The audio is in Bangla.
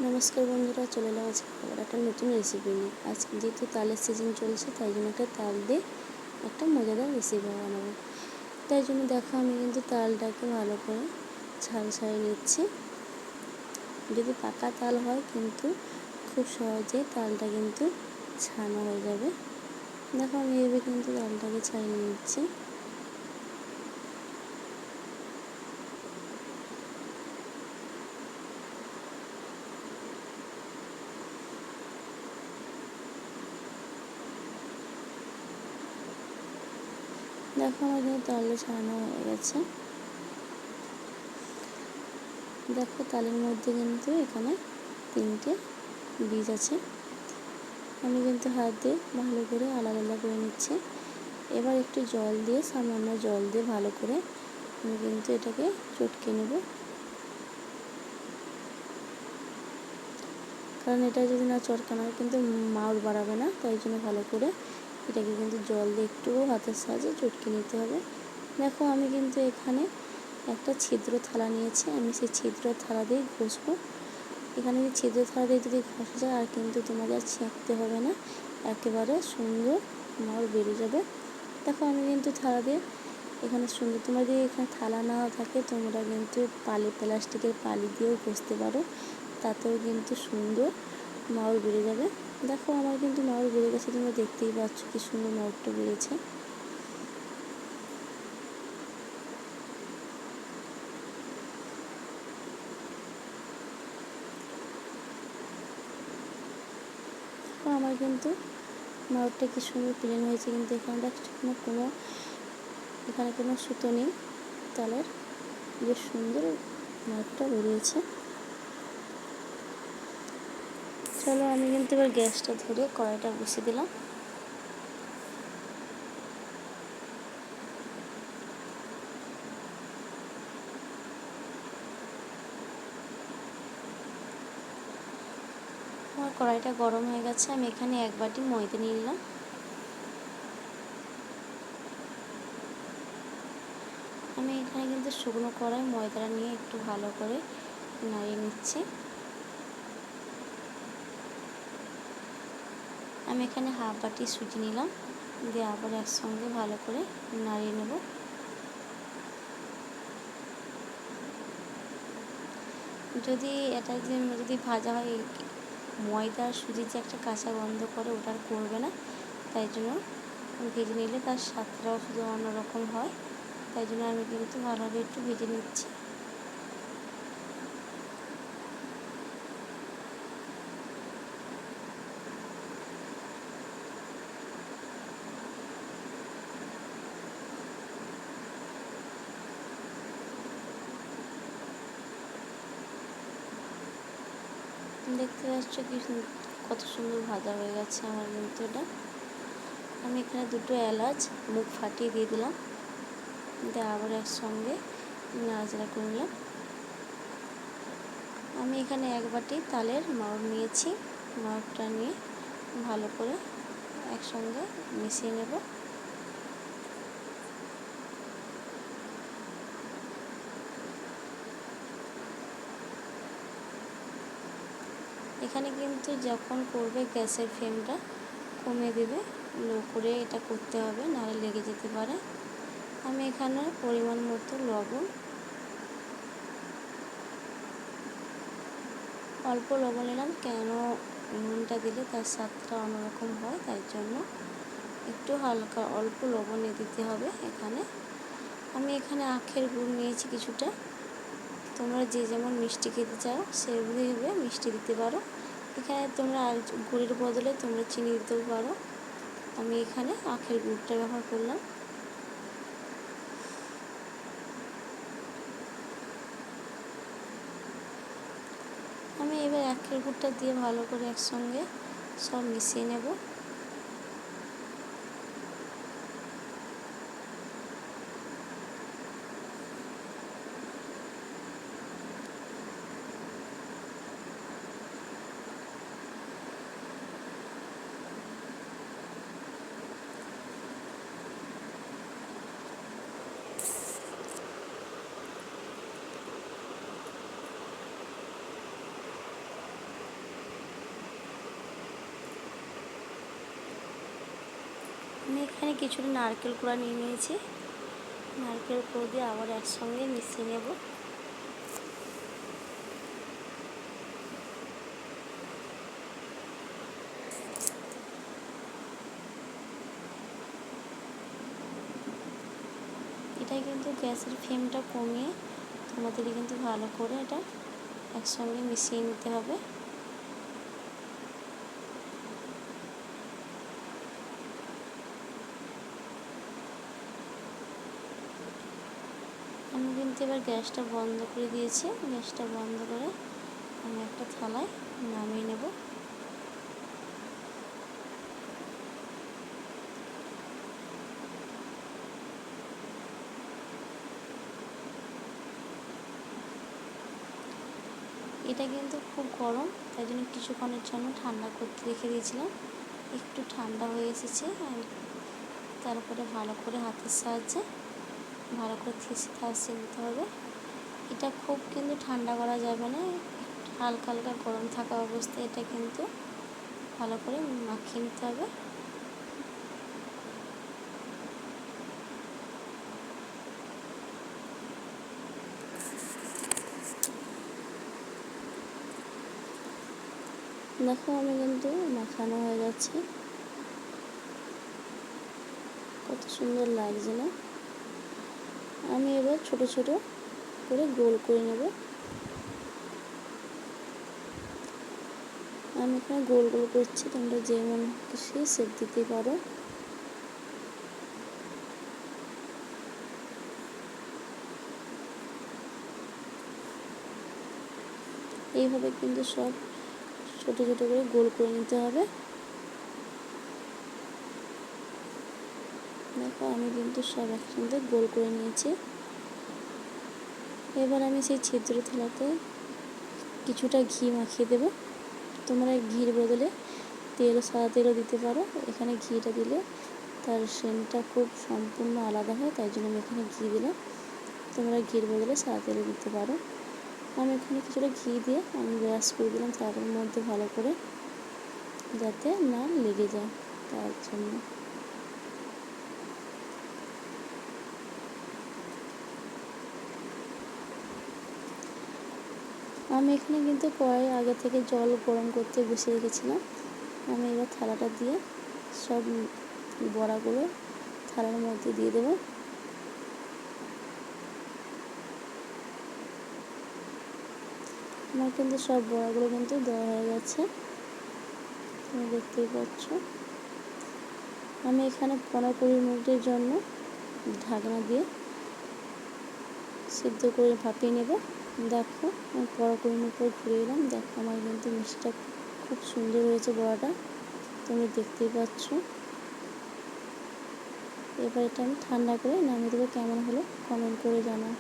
নমস্কার বন্ধুরা, চলে এলাম আজকে আবার একটা নতুন রেসিপি নিয়ে। আজকে যেহেতু তালের সিজন চলছে, তাই জন্য একটা তাল দিয়ে একটা মজাদার রেসিপি বানাবো। তাই জন্য দেখো, আমি কিন্তু তালটাকে ভালো করে ছাল ছাড়িয়ে নিচ্ছি। যদি পাকা তাল হয় কিন্তু খুব সহজে তালটা কিন্তু ছানা হয়ে যাবে। দেখো, আমি এভাবে কিন্তু তালটাকে ছাড়িয়ে নিচ্ছি। দেখো, আমার কিন্তু তালটা ছাড়ানো হয়ে গেছে। দেখো, তালের মধ্যে কিন্তু এখানে 3টে বীজ আছে। আমি কিন্তু হাত দিয়ে ভালো করে আলাদা আলাদা করে নিচ্ছি। এবার একটু জল দিয়ে, সামান্য জল দিয়ে ভালো করে আমি কিন্তু এটাকে চটকে নেব। কারণ এটা যদি না চটকানো হয় কিন্তু মাড় বাড়াবে না, তাই জন্য ভালো করে এটাকে কিন্তু জল দিয়ে একটু হাতের সাহায্যে চটকে নিতে হবে। দেখো, আমি কিন্তু এখানে একটা ছিদ্র থালা নিয়েছি। আমি সেই ছিদ্র থালা দিয়ে ঘষবো। এখানে যে ছিদ্র থালা দিয়ে যদি ঘষা যায় আর কিন্তু তোমাদের ছেঁকতে হবে না, একেবারে সুন্দর মাড় বেরিয়ে যাবে। দেখো, আমি কিন্তু থালা দিয়ে এখানে সুন্দর, তোমার যদি এখানে থালা না থাকে তোমরা কিন্তু প্লাস্টিকের পালি দিয়েও ঘষতে পারো, তাতেও কিন্তু সুন্দর মাড় বেড়ে যাবে। দেখো, আমার কিন্তু মাড় বেড়ে গেছে, তোমরা দেখতেই পাচ্ছ কি সুন্দর মাড়টা বেড়েছে। আমার কিন্তু মাড়টা কি সুন্দর প্লেন হয়েছে, কিন্তু এখানে দেখছো এখানে কোনো সুতো নেই। তালের বেশ সুন্দর মাড়টা বেরিয়েছে। চলো, আমি কিন্তু এবার গ্যাসটা ধরে কড়াইটা বসিয়ে দিলাম। আমার কড়াইটা গরম হয়ে গেছে। আমি এখানে 1 বাটি ময়দা নিয়ে নিলাম। আমি এখানে কিন্তু শুকনো কড়াই ময়দাটা নিয়ে একটু ভালো করে নাড়িয়ে নিচ্ছি। আমি এখানে 1/2 বাটি সুজি নিলাম, দিয়ে আবার একসঙ্গে ভালো করে নাড়িয়ে নেব। যদি এটা যদি ভাজা হয়, ময়দা আর সুজির যে একটা কাঁচা গন্ধ করে, ওটা আর করবে না। তাই জন্য ভেজে নিলে তার স্বাদটাও শুধু অন্যরকম হয়। তাই জন্য আমি কিন্তু ভালোভাবে একটু ভেজে নিচ্ছি। দেখতে পাচ্ছ কি কত সুন্দর ভাজা হয়ে গেছে আমার কিন্তু এটা। আমি এখানে 2টো এলাচ মুখ ফাটিয়ে দিয়ে দিলাম, দিয়ে আবার একসঙ্গে নাড়াচাড়া করে নিলাম। আমি এখানে 1 বাটি তালের মাড় নিয়েছি। মাড়টা নিয়ে ভালো করে একসঙ্গে মিশিয়ে নেব। এখানে কিন্তু যখন করবে গ্যাসের ফ্লেমটা কমিয়ে দেবে, লো করে এটা করতে হবে, নাহলে লেগে যেতে পারে। আমি এখানে পরিমাণ মতো লবণ, অল্প লবণ নিলাম, কেন নুনটা দিলে তার স্বাদটা অন্যরকম হয়, তাই জন্য একটু হালকা অল্প লবণ দিতে হবে। আমি এখানে আখের গুড় নিয়েছি কিছুটা। তোমরা যে যেমন মিষ্টি খেতে চাও সেভাবে মিষ্টি দিতে পারো। এখানে তোমরা গুড়ের বদলে তোমরা চিনি দিতেও পারো। আমি এখানে আখের গুড়টা ব্যবহার করলাম। আমি এবার আখের গুড়টা দিয়ে ভালো করে একসঙ্গে সব মিশিয়ে নেব। আমি এখানে কিছুটা নারকেল কোড়া নিয়ে নিয়েছি। নারকেল কোড়া দিয়ে আবার একসঙ্গে মিশিয়ে নেব। এটা কিন্তু গ্যাসের ফ্লেমটা কমিয়ে তোমাদের কিন্তু ভালো করে এটা একসঙ্গে মিশিয়ে নিতে হবে। আমি কিন্তু এবার গ্যাসটা বন্ধ করে দিয়েছি। গ্যাসটা বন্ধ করে আমি একটা থালায় নামিয়ে নেব। এটা কিন্তু খুব গরম, তাই জন্য কিছুক্ষণের জন্য ঠান্ডা করতে রেখে দিয়েছিলাম। একটু ঠান্ডা হয়ে এসেছে, তারপরে ভালো করে হাতের সাহায্যে ভালো করে ঠাসিয়ে নিতে হবে। এটা খুব কিন্তু ঠান্ডা করা যাবে না, হালকা হালকা গরম থাকা অবস্থায় এটা কিন্তু ভালো করে মাখিয়ে নিতে হবে। দেখো আমি কিন্তু মাখানো হয়ে যাচ্ছে, কত সুন্দর লাগছে না। আমি এবার ছোট ছোট করে গোল করে নেব। আমি এখানে গোল গোল করছি, তোমরা যেমন খুশি শেপ দিতে পারো। এইভাবে কিন্তু সব ছোট ছোট করে গোল করে নিতে হবে। দেখো আমি কিন্তু সব একসঙ্গে গোল করে নিয়েছি। এবার আমি সেই ছিদ্র থালাতে কিছুটা ঘি মাখিয়ে দেব। তোমরা ঘির বদলে সাদা তেলও দিতে পারো। এখানে ঘিটা দিলে তার সেন্টটা খুব সম্পূর্ণ আলাদা হয়, তাই জন্য আমি এখানে ঘি দিলাম। তোমরা ঘির বদলে সাদা তেলও দিতে পারো। আমি এখানে কিছুটা ঘি দিয়ে আমি ব্রাশ করে দিলাম থালাটার মধ্যে ভালো করে, যাতে না লেগে যায়, তার জন্য। আমি এখানে কিন্তু কড়াই আগে থেকে জল গরম করতে বসিয়ে রেখেছিলাম। আমি এবার থালাটা দিয়ে সব বড়াগুলো থালার মধ্যে দিয়ে দেবো। আমার কিন্তু সব বড়াগুলো কিন্তু দেওয়া হয়ে গেছে, তুমি দেখতেই পাচ্ছ। আমি এখানে 15-20 মিনিটের জন্য ঢাকনা দিয়ে সিদ্ধ করে ভাপিয়ে নেব। দেখো আমি 15-20 মিনিট পর ঘুরে এলাম। দেখো আমার কিন্তু মিষ্টিটা খুব সুন্দর হয়েছে বড়াটা, তুমি দেখতেই পাচ্ছ। এবার এটা আমি ঠান্ডা করে নামিয়ে দেবো। কেমন হলো কমেন্ট করে জানাও।